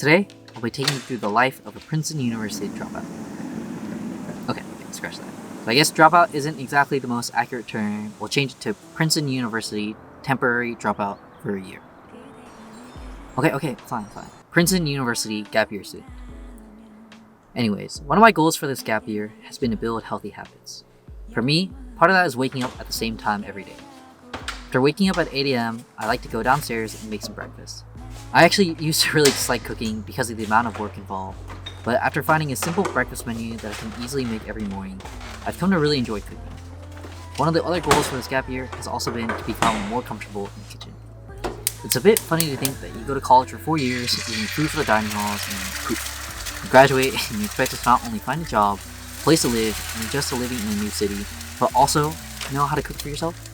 Today, I'll be taking you through the life of a Princeton University dropout. Okay, scratch that. So I guess dropout isn't exactly the most accurate term. We'll change it to Princeton University temporary dropout for a year. Okay, fine. Princeton University gap year student. Anyways, one of my goals for this gap year has been to build healthy habits. For me, part of that is waking up at the same time every day. After waking up at 8 a.m., I like to go downstairs and make some breakfast. I actually used to really dislike cooking because of the amount of work involved, but after finding a simple breakfast menu that I can easily make every morning, I've come to really enjoy cooking. One of the other goals for this gap year has also been to become more comfortable in the kitchen. It's a bit funny to think that you go to college for 4 years, eating food for the dining halls, and then poop. You graduate and you expect to not only find a job, a place to live, and adjust to living in a new city, but also know how to cook for yourself.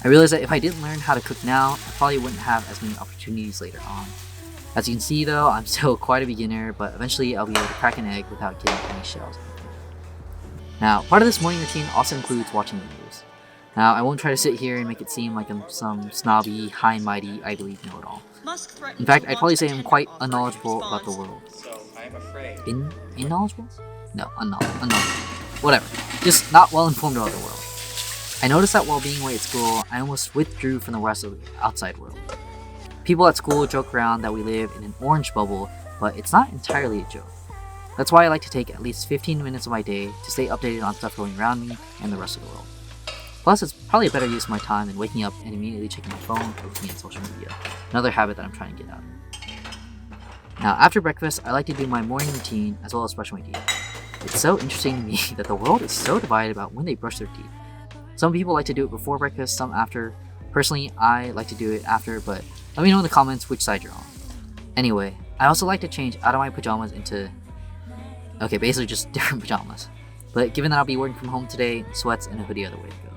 I realized that if I didn't learn how to cook now, I probably wouldn't have as many opportunities later on. As you can see though, I'm still quite a beginner, but eventually I'll be able to crack an egg without getting any shells. Now, part of this morning routine also includes watching the news. Now, I won't try to sit here and make it seem like I'm some snobby, high and mighty, I believe know-it-all. In fact, I'd probably say I'm quite unknowledgeable about the world. Unknowledgeable? No, unknowledgeable. Whatever. Just not well informed about the world. I noticed that while being away at school, I almost withdrew from the rest of the outside world. People at school joke around that we live in an orange bubble, but it's not entirely a joke. That's why I like to take at least 15 minutes of my day to stay updated on stuff going around me and the rest of the world. Plus, it's probably a better use of my time than waking up and immediately checking my phone or looking at social media, another habit that I'm trying to get out of. Now, after breakfast, I like to do my morning routine as well as brush my teeth. It's so interesting to me that the world is so divided about when they brush their teeth. Some people like to do it before breakfast, some after. Personally, I like to do it after, but let me know in the comments which side you're on. Anyway, I also like to change out of my pajamas into, basically just different pajamas. But given that I'll be working from home today, sweats and a hoodie are the way to go.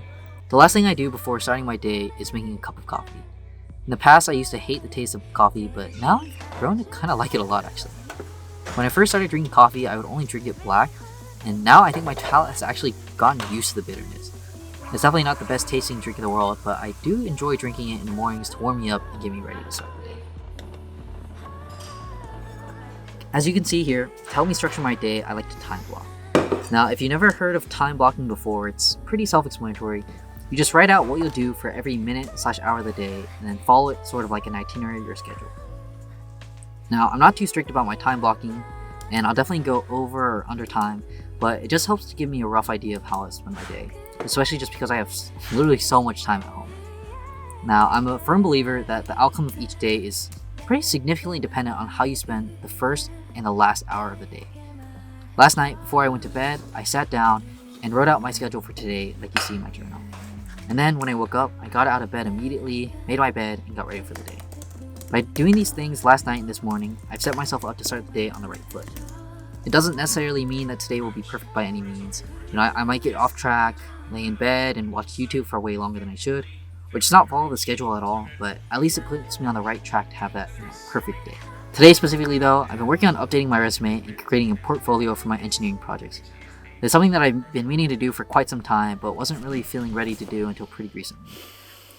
The last thing I do before starting my day is making a cup of coffee. In the past, I used to hate the taste of coffee, but now I've grown to kind of like it a lot actually. When I first started drinking coffee, I would only drink it black, and now I think my palate has actually gotten used to the bitterness. It's definitely not the best tasting drink in the world, but I do enjoy drinking it in the mornings to warm me up and get me ready to start the day. As you can see here, to help me structure my day, I like to time block. Now, if you've never heard of time blocking before, it's pretty self-explanatory. You just write out what you'll do for every minute/hour of the day, and then follow it sort of like an itinerary or schedule. Now, I'm not too strict about my time blocking, and I'll definitely go over or under time, but it just helps to give me a rough idea of how I spend my day, especially just because I have literally so much time at home. Now, I'm a firm believer that the outcome of each day is pretty significantly dependent on how you spend the first and the last hour of the day. Last night, before I went to bed, I sat down and wrote out my schedule for today like you see in my journal. And then when I woke up, I got out of bed immediately, made my bed, and got ready for the day. By doing these things last night and this morning, I've set myself up to start the day on the right foot. It doesn't necessarily mean that today will be perfect by any means. I might get off track, lay in bed, and watch YouTube for way longer than I should, or just not follow the schedule at all, but at least it puts me on the right track to have that perfect day. Today specifically though, I've been working on updating my resume and creating a portfolio for my engineering projects. It's something that I've been meaning to do for quite some time, but wasn't really feeling ready to do until pretty recently.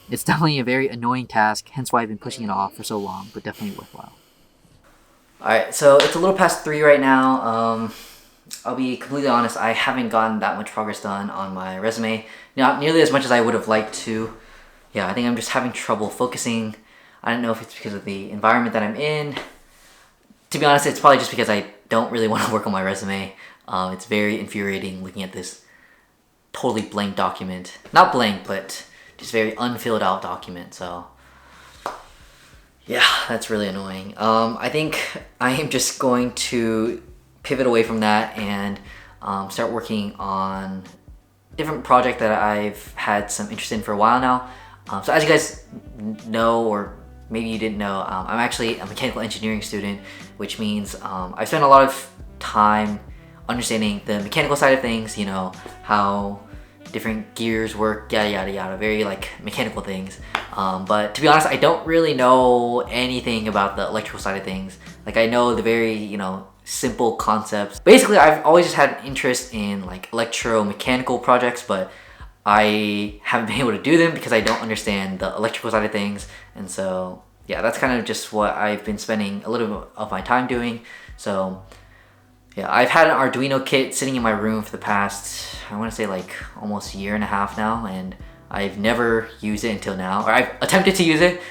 It's definitely a very annoying task, hence why I've been pushing it off for so long, but definitely worthwhile. Alright, so it's a little past 3 right now. I'll be completely honest, I haven't gotten that much progress done on my resume. Not nearly as much as I would have liked to. Yeah, I think I'm just having trouble focusing. I don't know if it's because of the environment that I'm in. To be honest, it's probably just because I don't really want to work on my resume. It's very infuriating looking at this totally blank document. Not blank, but just very unfilled out document, so yeah, that's really annoying. I think I am just going to pivot away from that and start working on a different project that I've had some interest in for a while now. So as you guys know, or maybe you didn't know, I'm actually a mechanical engineering student, which means I spend a lot of time understanding the mechanical side of things, how different gears work, yada yada yada, very like mechanical things. But to be honest, I don't really know anything about the electrical side of things. Like I know the very, simple concepts. Basically, I've always just had an interest in like electromechanical projects, but I haven't been able to do them because I don't understand the electrical side of things. And so yeah, that's kind of just what I've been spending a little bit of my time doing. So yeah, I've had an Arduino kit sitting in my room for the past, I want to say like almost a year and a half now, and I've never used it until now. Or I've attempted to use it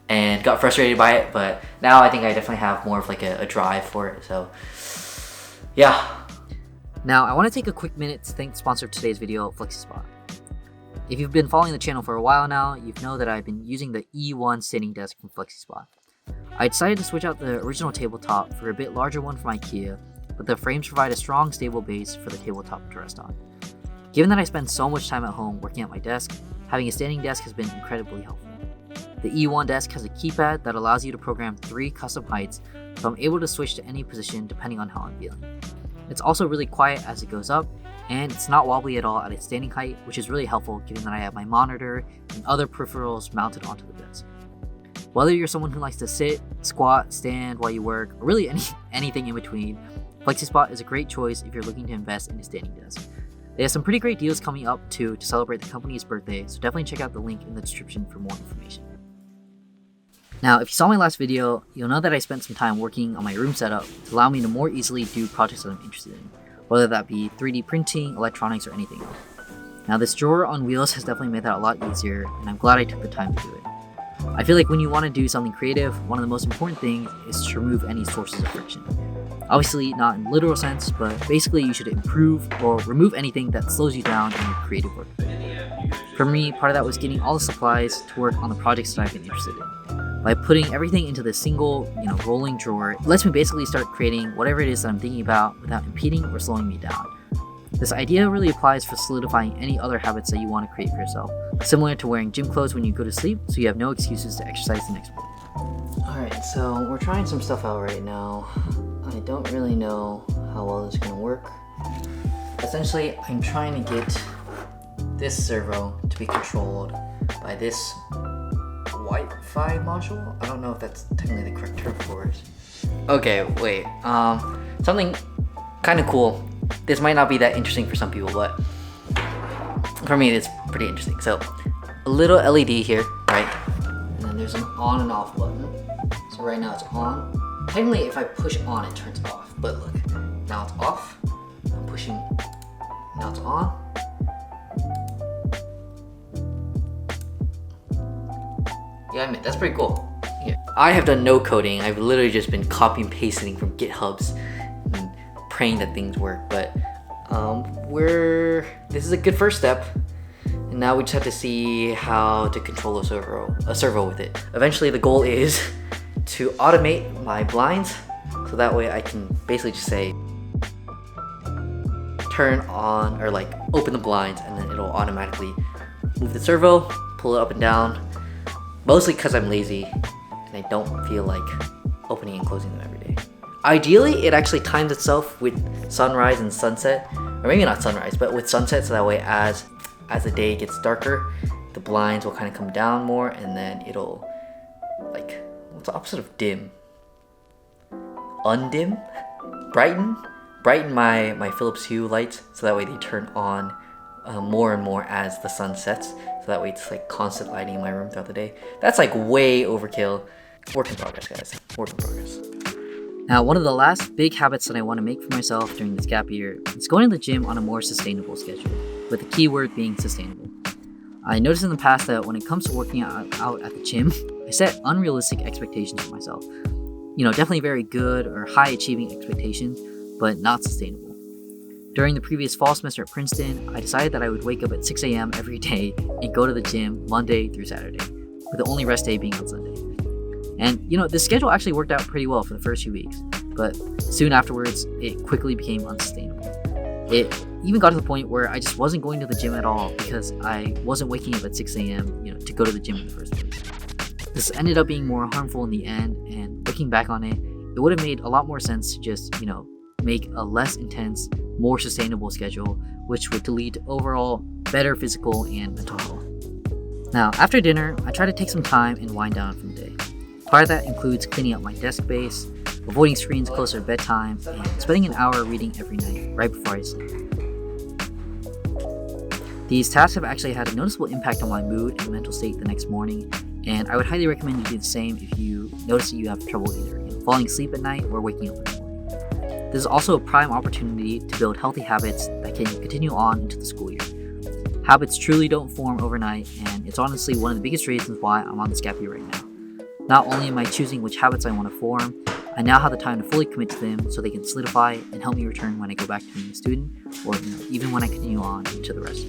and got frustrated by it, but now I think I definitely have more of like a drive for it. So yeah. Now I want to take a quick minute to thank the sponsor of today's video, FlexiSpot. If you've been following the channel for a while now, you know that I've been using the E1 standing desk from FlexiSpot. I decided to switch out the original tabletop for a bit larger one from IKEA, but the frames provide a strong, stable base for the tabletop to rest on. Given that I spend so much time at home working at my desk, having a standing desk has been incredibly helpful. The E1 desk has a keypad that allows you to program 3 custom heights, so I'm able to switch to any position depending on how I'm feeling. It's also really quiet as it goes up, and it's not wobbly at all at its standing height, which is really helpful given that I have my monitor and other peripherals mounted onto the desk. Whether you're someone who likes to sit, squat, stand while you work, or really anything in between, FlexiSpot is a great choice if you're looking to invest in a standing desk. They have some pretty great deals coming up too to celebrate the company's birthday, so definitely check out the link in the description for more information. Now, if you saw my last video, you'll know that I spent some time working on my room setup to allow me to more easily do projects that I'm interested in, whether that be 3D printing, electronics, or anything else. Now, this drawer on wheels has definitely made that a lot easier, and I'm glad I took the time to do it. I feel like when you want to do something creative, one of the most important things is to remove any sources of friction. Obviously, not in literal sense, but basically you should improve or remove anything that slows you down in your creative work. For me, part of that was getting all the supplies to work on the projects that I've been interested in. By putting everything into this single, rolling drawer, it lets me basically start creating whatever it is that I'm thinking about without impeding or slowing me down. This idea really applies for solidifying any other habits that you want to create for yourself, similar to wearing gym clothes when you go to sleep, so you have no excuses to exercise the next morning. Alright, so we're trying some stuff out right now. I don't really know how well this is going to work. Essentially, I'm trying to get this servo to be controlled by this Wi-Fi module. I don't know if that's technically the correct term for it. Okay, wait. Something kind of cool. This might not be that interesting for some people, but for me, it's pretty interesting. So, a little LED here, right? And then there's an on and off button. So right now it's on. Technically, if I push on, it turns off. But look, now it's off. I'm pushing. Now it's on. Yeah, I mean, that's pretty cool. Yeah. I have done no coding. I've literally just been copy and pasting from GitHubs and praying that things work. But this is a good first step. And now we just have to see how to control a servo with it. Eventually, the goal is to automate my blinds, so that way I can basically just say turn on or like open the blinds, and then it'll automatically move the servo, pull it up and down. Mostly because I'm lazy and I don't feel like opening and closing them every day. Ideally, it actually times itself with sunrise and sunset, or maybe not sunrise, but with sunset, so that way as the day gets darker, the blinds will kind of come down more, and then it'll like, what's the opposite of dim? Undim? Brighten my Philips Hue lights, so that way they turn on more and more as the sun sets, so that way it's like constant lighting in my room throughout the day. That's like way overkill. Work in progress, guys. Work in progress. Now, one of the last big habits that I want to make for myself during this gap year is going to the gym on a more sustainable schedule, with the key word being sustainable. I noticed in the past that when it comes to working out at the gym, I set unrealistic expectations for myself. Definitely very good or high achieving expectations, but not sustainable. During the previous fall semester at Princeton, I decided that I would wake up at 6 a.m. every day and go to the gym Monday through Saturday, with the only rest day being on Sunday. And this schedule actually worked out pretty well for the first few weeks, but soon afterwards, it quickly became unsustainable. It even got to the point where I just wasn't going to the gym at all because I wasn't waking up at 6 a.m. To go to the gym in the first place. This ended up being more harmful in the end, and looking back on it, it would have made a lot more sense to just, make a less intense, more sustainable schedule, which would lead to overall better physical and mental health. Now, after dinner, I try to take some time and wind down from the day. Part of that includes cleaning up my desk space, avoiding screens closer to bedtime, and spending an hour reading every night, right before I sleep. These tasks have actually had a noticeable impact on my mood and mental state the next morning, And I would highly recommend you do the same if you notice that you have trouble either falling asleep at night or waking up in the morning. This is also a prime opportunity to build healthy habits that can continue on into the school year. Habits truly don't form overnight, and it's honestly one of the biggest reasons why I'm on this gap year right now. Not only am I choosing which habits I want to form, I now have the time to fully commit to them so they can solidify and help me return when I go back to being a student, or even when I continue on into the rest.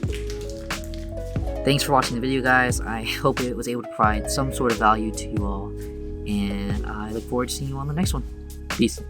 Thanks for watching the video, guys. I hope it was able to provide some sort of value to you all, and I look forward to seeing you on the next one. Peace.